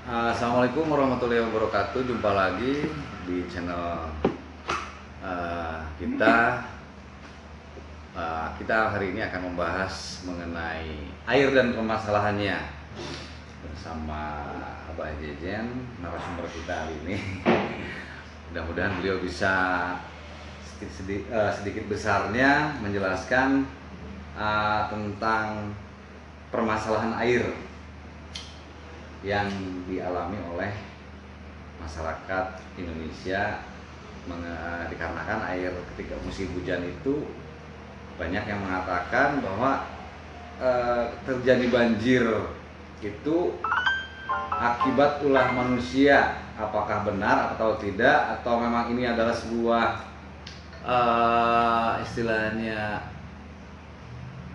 Assalamualaikum warahmatullahi wabarakatuh. Jumpa lagi di channel kita. Kita hari ini akan membahas mengenai air dan permasalahannya bersama Abah Jejen, narasumber kita hari ini. Mudah-mudahan beliau bisa sedikit besarnya menjelaskan tentang permasalahan air yang dialami oleh masyarakat Indonesia dikarenakan air ketika musim hujan itu banyak yang mengatakan bahwa terjadi banjir itu akibat ulah manusia. Apakah benar atau tidak, atau memang ini adalah sebuah istilahnya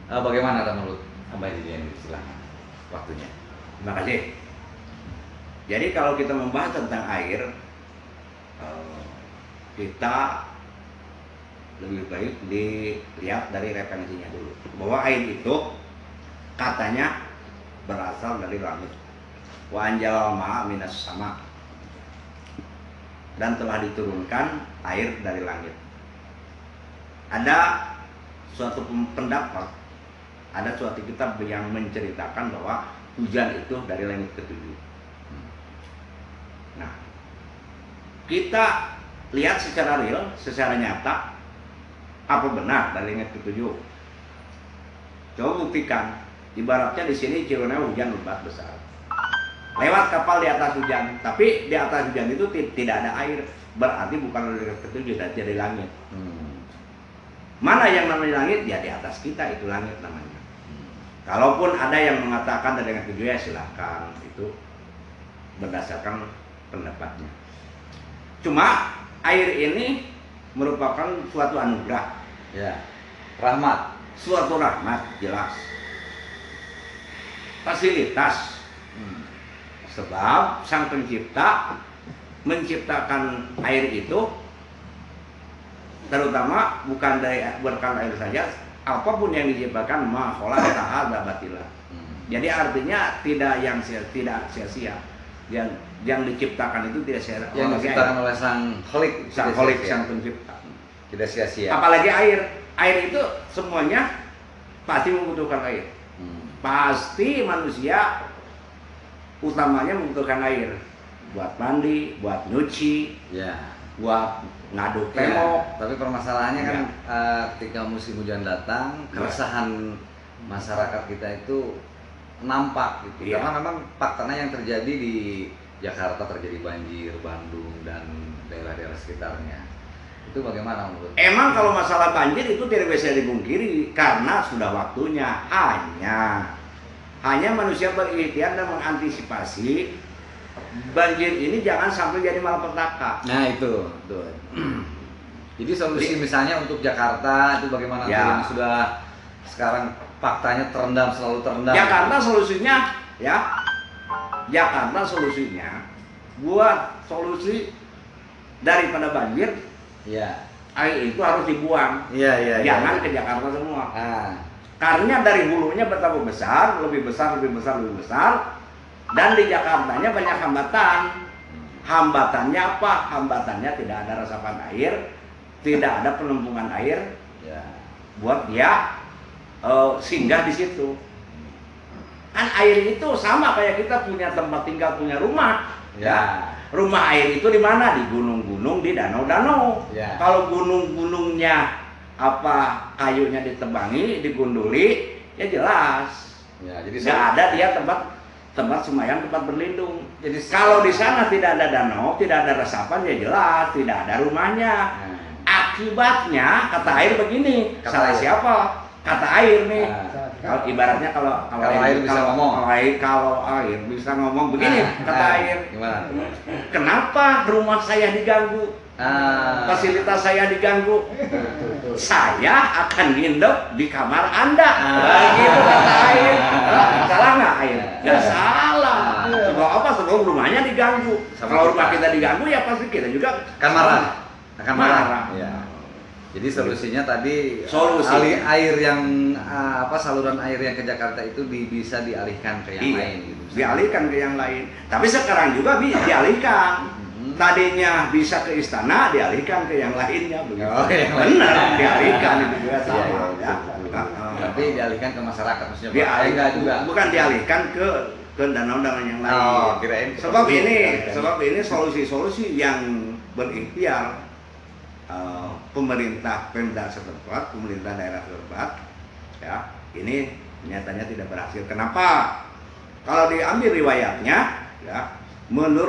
bagaimana menurut Abah Jejen? Silahkan waktunya. Terima kasih. Jadi kalau kita membahas tentang air, kita lebih baik dilihat dari referensinya dulu. Bahwa air itu katanya berasal dari langit. Wa anjalal ma'a minas sama. Dan telah diturunkan air dari langit. Ada suatu pendapat, ada suatu kitab yang menceritakan bahwa hujan itu dari langit ketujuh. Nah, kita lihat secara real, secara nyata, apa benar dari langit ketujuh? Coba buktikan. Ibaratnya di sini Cirone hujan lebat besar. Lewat kapal di atas hujan, tapi di atas hujan itu tidak ada air. Berarti bukan dari langit ketujuh, dari langit. Mana yang namanya langit? Ya di atas kita itu langit namanya. Kalaupun ada yang mengatakan dari langit ketujuh, ya silahkan, itu berdasarkan pendapatnya. Cuma air ini merupakan suatu anugerah, Ya, rahmat. suatu rahmat, jelas. Fasilitas. Sebab Sang Pencipta menciptakan air itu terutama bukan air saja, apapun yang diciptakan mahola ta'ala batila. Jadi artinya tidak sia-sia. Yang diciptakan itu tidak sia-sia. Yang diciptakan oleh Sang Khalik, Sang Pencipta. tidak sia-sia. Apalagi air. Air itu semuanya pasti membutuhkan air. Pasti manusia utamanya membutuhkan air buat mandi, buat nyuci, Ya. buat ngaduk Ya, tembok. tapi permasalahannya kan ketika musim hujan datang, keresahan masyarakat kita itu nampak gitu. Iya. Karena memang faktanya yang terjadi di Jakarta terjadi banjir, Bandung dan daerah-daerah sekitarnya. Itu bagaimana menurut? Emang kalau masalah banjir itu tidak bisa dipungkiri karena sudah waktunya. Hanya manusia berikhtiar dan mengantisipasi banjir ini jangan sampai jadi malapetaka. Nah itu, tuh. Jadi solusi misalnya untuk Jakarta itu bagaimana? Ya. Yang sudah sekarang faktanya terendam, selalu terendam. Jakarta solusinya, ya. Jakarta solusinya buat solusi daripada banjir, Ya. air itu harus dibuang. Iya. Jangan ke Jakarta semua. Karena dari hulunya betapa besar, lebih besar. Dan di Jakartanya banyak hambatan. Hambatannya apa? Hambatannya tidak ada resapan air, tidak ada penampungan air, Ya. buat dia singgah di situ. Kan air itu sama kayak kita punya tempat tinggal, punya rumah. Ya. Rumah air itu di mana? Di gunung-gunung, di danau-danau. Ya. Kalau gunung-gunungnya kayunya ditebangi, digunduli, ya jelas. Ya, jadi Nggak ada dia tempat semayam, tempat berlindung. Jadi Kalau di sana tidak ada danau, tidak ada resapan, ya jelas tidak ada rumahnya. Akibatnya kata air begini, Kata salah air. siapa? Kata air nih. Nah. Kalau ibaratnya kalau air bisa ngomong. Kalau air bisa ngomong begini, kata air. Gimana? Kenapa rumah saya diganggu? Fasilitas saya diganggu. Saya akan nginep di kamar Anda. Begitu kata air. Salah nggak air? Nggak salah. Sebab apa? Sebab rumahnya diganggu. Sama Kalau kita. rumah kita diganggu, ya pasti kita juga Akan marah. marah. Ya. Jadi solusinya tadi Solusi. air yang saluran air yang ke Jakarta itu bisa dialihkan ke yang Iya, lain gitu. dialihkan ke yang lain. Tapi sekarang juga dialihkan. Tadinya bisa ke istana, dialihkan ke yang lainnya begitu. Oh, yang benar, dialihkan itu juga Iya, sama. iya, Ya. betul. Tapi dialihkan ke masyarakat maksudnya. Pak? Dialihkan Enggak juga. bukan dialihkan ke danau-danau yang lain. Oh, kirain sebab seperti itu. ini solusi-solusi yang berikhtiar pemerintah Pemda setempat, pemerintah daerah setempat, ya ini nyatanya tidak berhasil. Kenapa? Kalau diambil riwayatnya, ya menurut